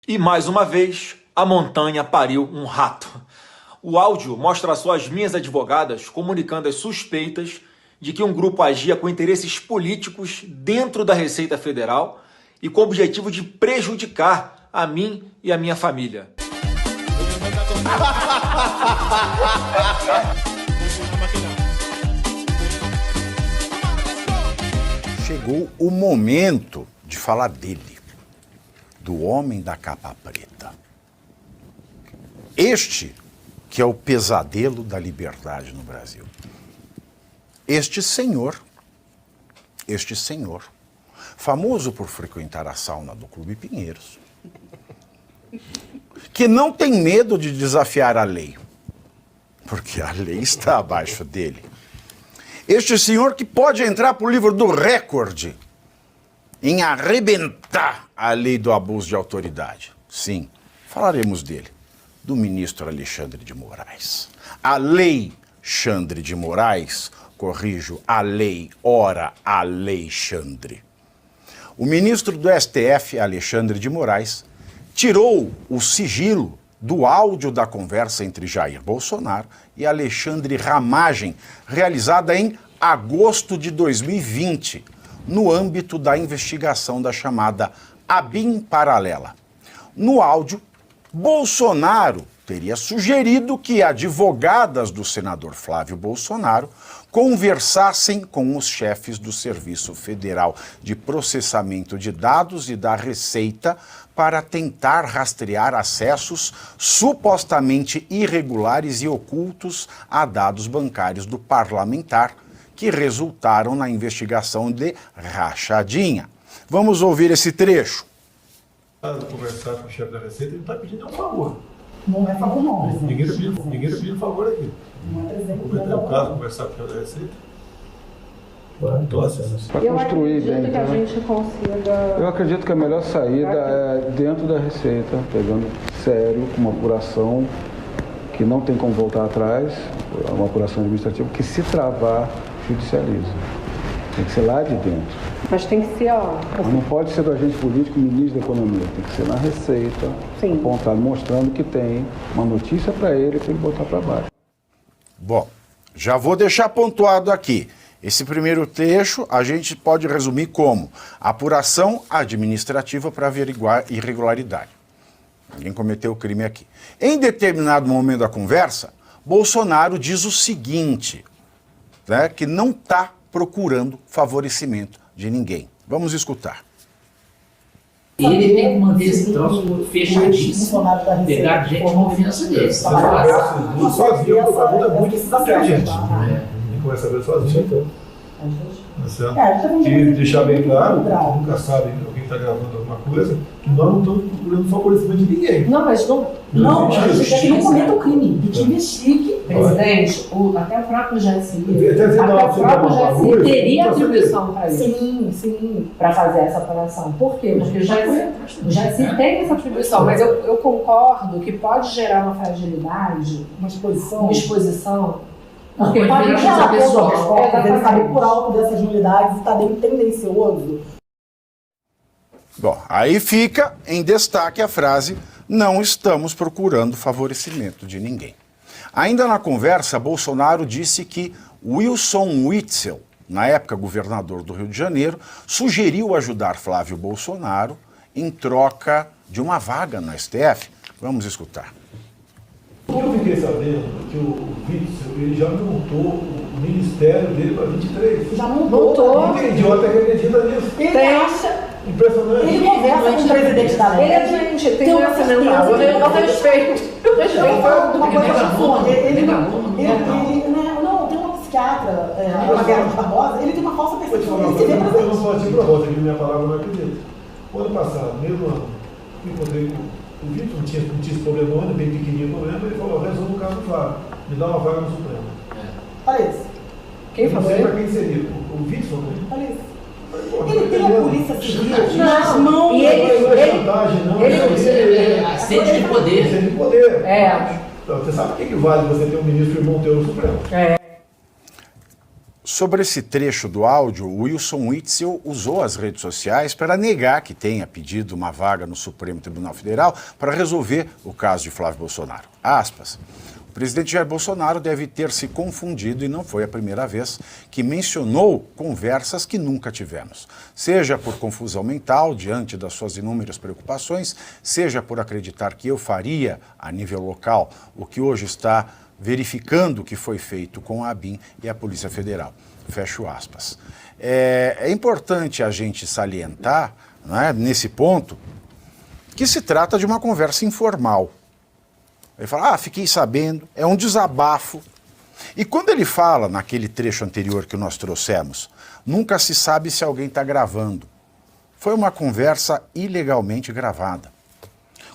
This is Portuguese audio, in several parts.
E mais uma vez, a montanha pariu um rato. O áudio mostra só as minhas advogadas comunicando as suspeitas de que um grupo agia com interesses políticos dentro da Receita Federal e com o objetivo de prejudicar a mim e a minha família. Chegou o momento de falar dele, do homem da capa preta. Este que é o pesadelo da liberdade no Brasil. Este senhor, famoso por frequentar a sauna do Clube Pinheiros, que não tem medo de desafiar a lei, porque a lei está abaixo dele. Este senhor que pode entrar para o livro do recorde em arrebentar a lei do abuso de autoridade. Sim, falaremos dele, do ministro Alexandre de Moraes. A lei Xandre de Moraes, corrijo, a lei, ora Alexandre. O ministro do STF, Alexandre de Moraes, tirou o sigilo do áudio da conversa entre Jair Bolsonaro e Alexandre Ramagem, realizada em agosto de 2020, no âmbito da investigação da chamada ABIN paralela. No áudio, Bolsonaro teria sugerido que advogadas do senador Flávio Bolsonaro conversassem com os chefes do Serviço Federal de Processamento de Dados e da Receita para tentar rastrear acessos supostamente irregulares e ocultos a dados bancários do parlamentar, que resultaram na investigação de rachadinha. Vamos ouvir esse trecho. Conversar com o chefe da Receita, ele não está pedindo nenhum favor. Não é favor, não. Ninguém está pedindo favor aqui. Não é presente. Vou meter o caso, conversar com o chefe da Receita. Para construir bem, que a gente consiga... Eu acredito que a melhor saída é dentro da Receita, pegando sério, com uma apuração que não tem como voltar atrás, uma apuração administrativa que, se travar, judicializa. Tem que ser lá de dentro. Mas tem que ser, Mas não pode ser do agente político, ministro da Economia. Tem que ser na Receita, apontado, mostrando que tem uma notícia para ele botar para baixo. Bom, já vou deixar pontuado aqui. Esse primeiro trecho a gente pode resumir como apuração administrativa para averiguar irregularidade. Ninguém cometeu crime aqui. Em determinado momento da conversa, Bolsonaro diz o seguinte, né, que não está procurando favorecimento de ninguém. Vamos escutar. Ele tem que manter esse troço fechadíssimo, pegar gente de confiança dele. Sozinho, o favor é muito inteligente. Ninguém começa a ver sozinho, então. E deixar bem claro, nunca sabe alguém está gravando alguma coisa, que nós não estamos procurando favorecimento de ninguém. Não, mas não, a gente quer que não cometa o crime, que te investigue. Presidente, até o próprio GSI teria atribuição para isso. Sim, para fazer essa apuração. Por quê? Porque o GSI tem essa atribuição, mas eu concordo que pode gerar uma fragilidade, uma exposição. Porque pode gerar ele sabe por alto dessas nulidades e está bem tendencioso. Bom, aí fica em destaque a frase: não estamos procurando favorecimento de ninguém. Ainda na conversa, Bolsonaro disse que Wilson Witzel, na época governador do Rio de Janeiro, sugeriu ajudar Flávio Bolsonaro em troca de uma vaga no STF. Vamos escutar. Eu fiquei sabendo que o Witzel, ele já montou o ministério dele para 23. Já montou. Que idiota que acredita nisso. Ele acha... Impressionante. Ele conversa com o presidente da Leste. Ele é doente, tem uma certeza. Eu respeito. Eu falo de uma coisa não, tem uma psiquiatra, a Vera de Barbosa, ele tem uma falsa percepção. Ele se vê presente. Eu não sou tipo Barbosa, que minha palavra não acredita. O ano passado, mesmo ano, eu encontrei o Vitor, não tinha esse problemão, bem pequenininho o problema, ele falou: resolve o caso do Flávio, me dá uma vaga no Supremo. Olha isso. Quem falou? Não sei para quem seria. O Vitor, né? Olha isso. Ele tem a polícia civil nas mãos. E a sede de poder. Sede de poder. Então, você sabe o que vale você ter um ministro irmão teu no Supremo? Sobre esse trecho do áudio, o Wilson Witzel usou as redes sociais para negar que tenha pedido uma vaga no Supremo Tribunal Federal para resolver o caso de Flávio Bolsonaro. Aspas. O presidente Jair Bolsonaro deve ter se confundido e não foi a primeira vez que mencionou conversas que nunca tivemos. Seja por confusão mental diante das suas inúmeras preocupações, seja por acreditar que eu faria, a nível local, o que hoje está verificando o que foi feito com a ABIN e a Polícia Federal. Fecho aspas. É importante a gente salientar, né, nesse ponto, que se trata de uma conversa informal. Ele fala, fiquei sabendo, é um desabafo. E quando ele fala, naquele trecho anterior que nós trouxemos, nunca se sabe se alguém está gravando. Foi uma conversa ilegalmente gravada.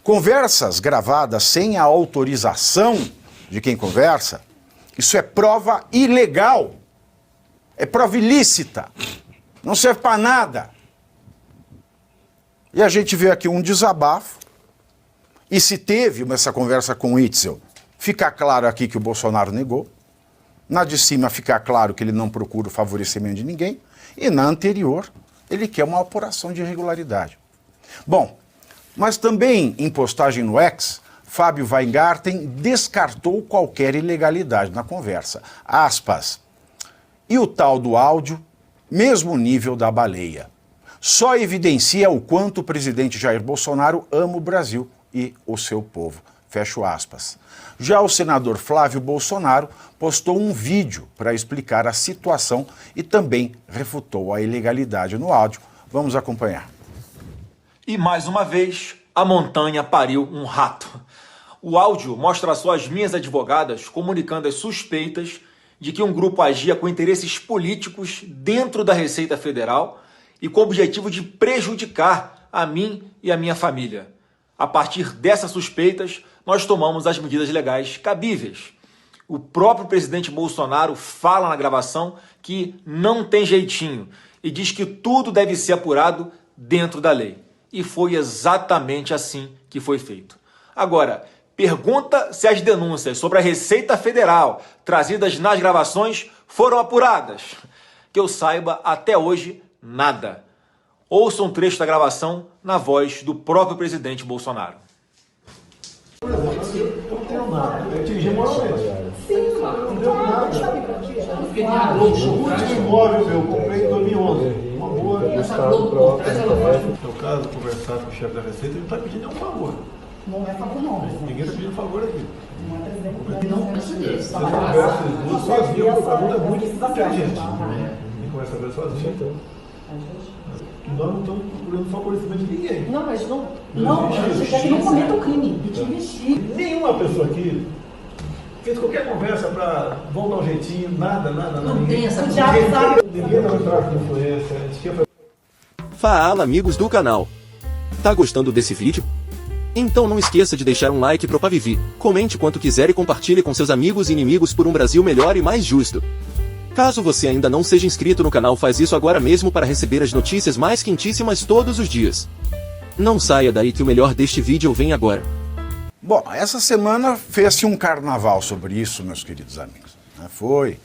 Conversas gravadas sem a autorização de quem conversa, isso é prova ilegal, é prova ilícita, não serve para nada. E a gente vê aqui um desabafo, e se teve essa conversa com o Witzel, fica claro aqui que o Bolsonaro negou, na de cima fica claro que ele não procura o favorecimento de ninguém, e na anterior ele quer uma apuração de irregularidade. Bom, mas também em postagem no X, Fábio Weingarten descartou qualquer ilegalidade na conversa. Aspas. E o tal do áudio, mesmo nível da baleia. Só evidencia o quanto o presidente Jair Bolsonaro ama o Brasil e o seu povo. Fecho aspas. Já o senador Flávio Bolsonaro postou um vídeo para explicar a situação e também refutou a ilegalidade no áudio. Vamos acompanhar. E mais uma vez, a montanha pariu um rato. O áudio mostra só as minhas advogadas comunicando as suspeitas de que um grupo agia com interesses políticos dentro da Receita Federal e com o objetivo de prejudicar a mim e a minha família. A partir dessas suspeitas, nós tomamos as medidas legais cabíveis. O próprio presidente Bolsonaro fala na gravação que não tem jeitinho e diz que tudo deve ser apurado dentro da lei. E foi exatamente assim que foi feito. Agora, pergunta se as denúncias sobre a Receita Federal trazidas nas gravações foram apuradas. Que eu saiba, até hoje, nada. Ouça um trecho da gravação na voz do próprio presidente Bolsonaro. Por exemplo, eu não tenho nada, eu atingi moralmente. Sim, Não deu nada. Porque tem a O Globo último imóvel meu, eu comprei em 2011. Uma boa. Essa Globo traz ela mais. No seu caso, conversar com o chefe da Receita, ele não está pedindo nenhum favor. Não é favor, não. Ninguém está pedindo favor aqui. Não é presidente. Não pensa nisso. Você conversa as duas sozinho, o Fagundes é muito inteligente. Ninguém conversa com ele sozinho. Nós não estamos procurando favorecimento de ninguém. Não, mas você quer que não cometa o crime de te investir. Nenhuma pessoa aqui fez qualquer conversa para voltar um jeitinho, nada. Não ninguém. tem essa Ninguém está no tráfico de influência. A gente quer fazer. Fala, amigos do canal. Tá gostando desse vídeo? Então não esqueça de deixar um like pro Pavivi, comente quanto quiser e compartilhe com seus amigos e inimigos por um Brasil melhor e mais justo. Caso você ainda não seja inscrito no canal, faz isso agora mesmo para receber as notícias mais quentíssimas todos os dias. Não saia daí que o melhor deste vídeo vem agora. Bom, essa semana fez-se um carnaval sobre isso, meus queridos amigos. Foi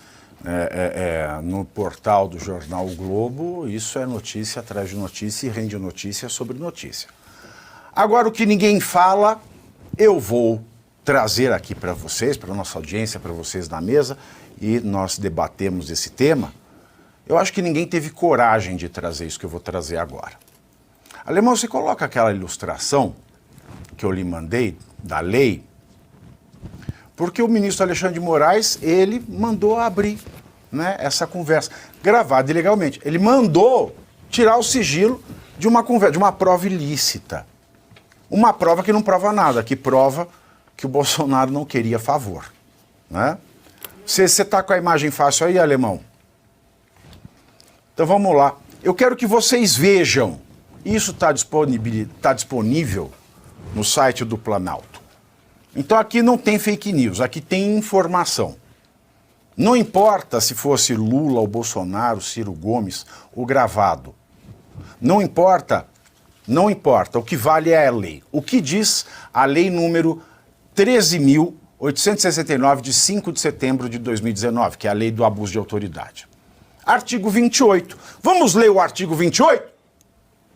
no portal do jornal O Globo, isso é notícia atrás de notícia e rende notícia sobre notícia. Agora, o que ninguém fala, eu vou trazer aqui para vocês, para a nossa audiência, para vocês na mesa, e nós debatemos esse tema. Eu acho que ninguém teve coragem de trazer isso que eu vou trazer agora. Alemão, você coloca aquela ilustração que eu lhe mandei, da lei, porque o ministro Alexandre de Moraes, ele mandou abrir, né, essa conversa, gravada ilegalmente. Ele mandou tirar o sigilo de uma conversa, de uma prova ilícita. Uma prova que não prova nada, que prova que o Bolsonaro não queria favor, né? Você está com a imagem fácil aí, Alemão? Então vamos lá. Eu quero que vocês vejam. Isso está disponível no site do Planalto. Então aqui não tem fake news, aqui tem informação. Não importa se fosse Lula ou Bolsonaro, Ciro Gomes, o gravado. Não importa. O que vale é a lei. O que diz a lei número 13.869, de 5 de setembro de 2019, que é a lei do abuso de autoridade. Artigo 28. Vamos ler o artigo 28?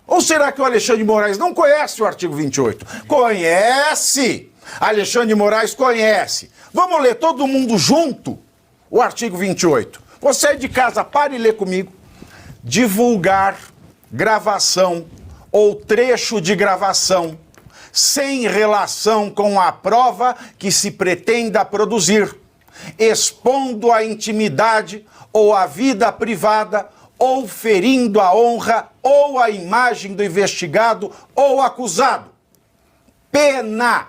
Ou será que o Alexandre de Moraes não conhece o artigo 28? Conhece! Alexandre de Moraes conhece. Vamos ler todo mundo junto o artigo 28. Você é de casa, pare e lê comigo. Divulgar gravação ou trecho de gravação sem relação com a prova que se pretenda produzir, expondo a intimidade ou a vida privada, ou ferindo a honra ou a imagem do investigado ou acusado. Pena: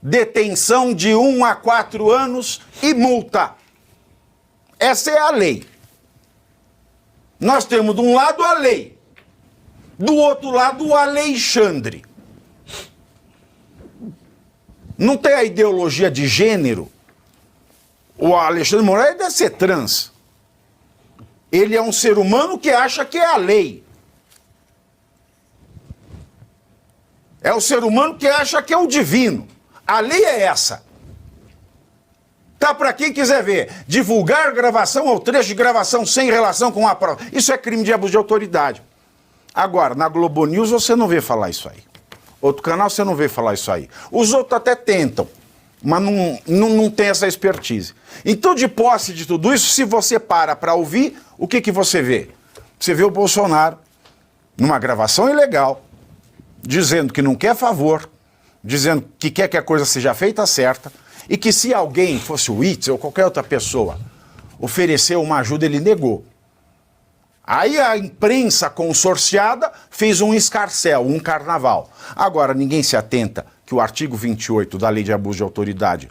detenção de 1 a 4 anos e multa. Essa é a lei. Nós temos de um lado a lei, do outro lado o Alexandre. Não tem a ideologia de gênero. O Alexandre de Moraes deve ser trans. Ele é um ser humano que acha que é a lei. É o ser humano que acha que é o divino. A lei é essa. Tá para quem quiser ver. Divulgar gravação ou trecho de gravação sem relação com a prova. Isso é crime de abuso de autoridade. Agora, na Globo News você não vê falar isso aí. Outro canal você não vê falar isso aí. Os outros até tentam, mas não tem essa expertise. Então, de posse de tudo isso, se você para ouvir, o que você vê? Você vê o Bolsonaro, numa gravação ilegal, dizendo que não quer favor, dizendo que quer que a coisa seja feita certa, e que se alguém, fosse o Itzel ou qualquer outra pessoa, ofereceu uma ajuda, ele negou. Aí a imprensa consorciada fez um escarcéu, um carnaval. Agora, ninguém se atenta que o artigo 28 da Lei de Abuso de Autoridade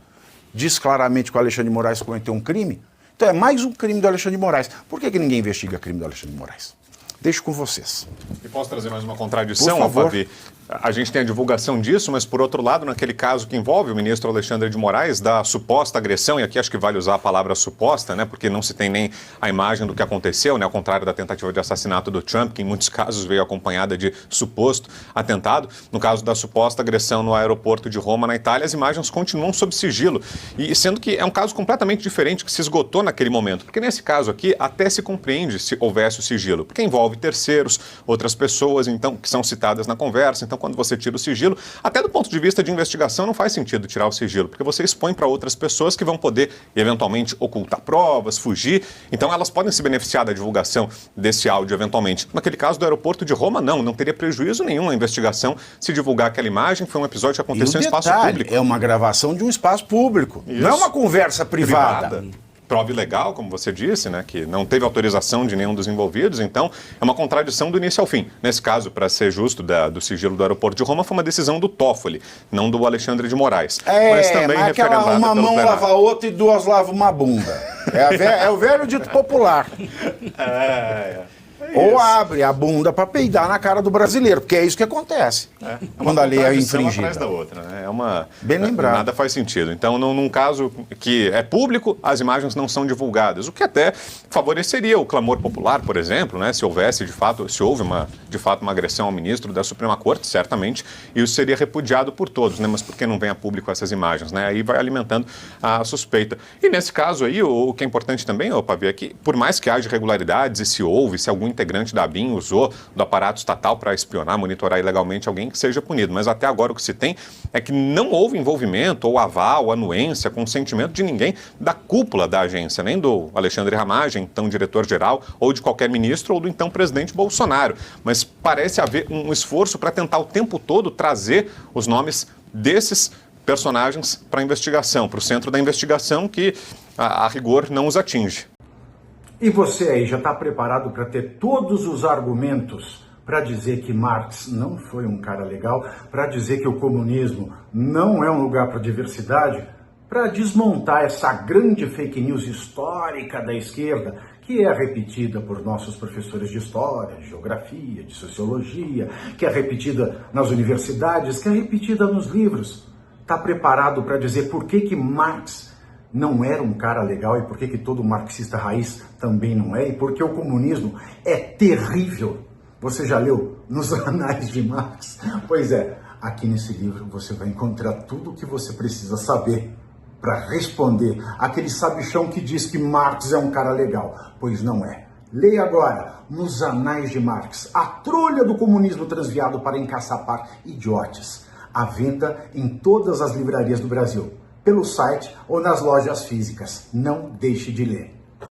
diz claramente que o Alexandre de Moraes cometeu um crime. Então é mais um crime do Alexandre de Moraes. Por que ninguém investiga crime do Alexandre de Moraes? Deixo com vocês. E posso trazer mais uma contradição, Por favor. Alphaville? A gente tem a divulgação disso, mas por outro lado, naquele caso que envolve o ministro Alexandre de Moraes, da suposta agressão, e aqui acho que vale usar a palavra suposta, né, porque não se tem nem a imagem do que aconteceu, né, ao contrário da tentativa de assassinato do Trump, que em muitos casos veio acompanhada de suposto atentado. No caso da suposta agressão no aeroporto de Roma, na Itália, as imagens continuam sob sigilo, e sendo que é um caso completamente diferente que se esgotou naquele momento, porque nesse caso aqui até se compreende se houvesse o sigilo, porque envolve terceiros, outras pessoas, então, que são citadas na conversa. Então, quando você tira o sigilo, até do ponto de vista de investigação, não faz sentido tirar o sigilo, porque você expõe para outras pessoas que vão poder, eventualmente, ocultar provas, fugir. Então, elas podem se beneficiar da divulgação desse áudio, eventualmente. Naquele caso do aeroporto de Roma, não teria prejuízo nenhum a investigação se divulgar aquela imagem. Foi um episódio que aconteceu em espaço público. É uma gravação de um espaço público. Isso. Não é uma conversa privada. Prova ilegal, como você disse, né, que não teve autorização de nenhum dos envolvidos, então é uma contradição do início ao fim. Nesse caso, para ser justo, do sigilo do aeroporto de Roma, foi uma decisão do Toffoli, não do Alexandre de Moraes. Mas também referendada uma mão plenário. Lava a outra e duas lava uma bunda. É o velho dito popular. Ou abre a bunda para peidar na cara do brasileiro, porque é isso que acontece quando a lei é infringida. Atrás da outra, né? Bem lembrado. Nada faz sentido. Então, num caso que é público, as imagens não são divulgadas, o que até favoreceria o clamor popular, por exemplo, né? Se houve de fato uma agressão ao ministro da Suprema Corte, certamente isso seria repudiado por todos, né? Mas por que não vem a público essas imagens, né? Aí vai alimentando a suspeita. E nesse caso aí, o que é importante também, Alphaville, é que por mais que haja irregularidades e se algum integrante da ABIN usou do aparato estatal para espionar, monitorar ilegalmente alguém, que seja punido. Mas até agora o que se tem é que não houve envolvimento ou aval, anuência, consentimento de ninguém da cúpula da agência, nem do Alexandre Ramagem, então diretor-geral, ou de qualquer ministro, ou do então presidente Bolsonaro. Mas parece haver um esforço para tentar o tempo todo trazer os nomes desses personagens para a investigação, para o centro da investigação, que a rigor não os atinge. E você aí já está preparado para ter todos os argumentos para dizer que Marx não foi um cara legal, para dizer que o comunismo não é um lugar para diversidade, para desmontar essa grande fake news histórica da esquerda, que é repetida por nossos professores de história, de geografia, de sociologia, que é repetida nas universidades, que é repetida nos livros. Está preparado para dizer por que Marx não era um cara legal e por que todo marxista raiz também não é, e porque o comunismo é terrível. Você já leu nos anais de Marx? Pois é, aqui nesse livro você vai encontrar tudo o que você precisa saber para responder aquele sabichão que diz que Marx é um cara legal. Pois não é. Leia agora, Nos Anais de Marx, a trolha do comunismo transviado para encaçapar idiotes. À venda em todas as livrarias do Brasil, pelo site ou nas lojas físicas. Não deixe de ler.